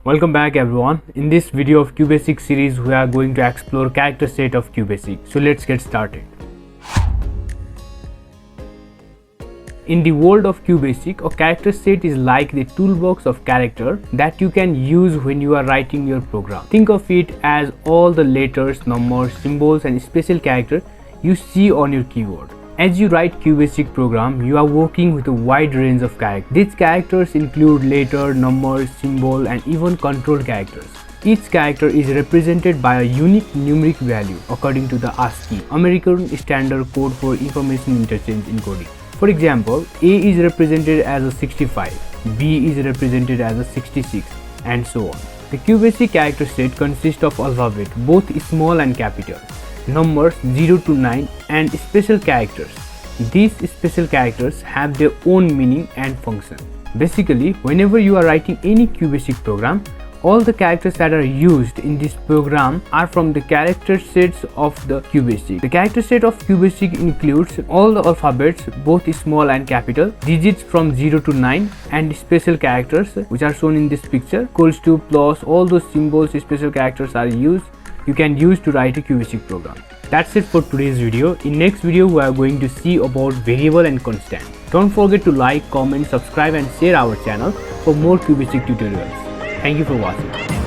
Welcome back everyone. In this video of QBASIC series, we are going to explore character set of QBASIC. So let's get started. In the world of QBASIC, a character set is like the toolbox of character that you can use when you are writing your program. Think of it as all the letters, numbers, symbols and special characters you see on your keyboard. As you write QBASIC program, you are working with a wide range of characters. These characters include letter, numbers, symbol and even control characters. Each character is represented by a unique numeric value according to the ASCII, American Standard Code for Information Interchange Encoding. For example, A is represented as a 65, B is represented as a 66 and so on. The QBASIC character set consists of alphabet, both small and capital, numbers 0 to 9 and special characters. These special characters have their own meaning and function. Basically, whenever you are writing any QBASIC program, all the characters that are used in this program are from the character sets of the QBASIC. The character set of QBASIC includes all the alphabets, both small and capital, digits from 0 to 9 and special characters which are shown in this picture, equals to, plus, all those symbols, special characters are used. You can use to write a QBASIC program. That's it for today's video. In next video, we are going to see about variable and constant. Don't forget to like, comment, subscribe and share our channel for more QBASIC tutorials. Thank you for watching.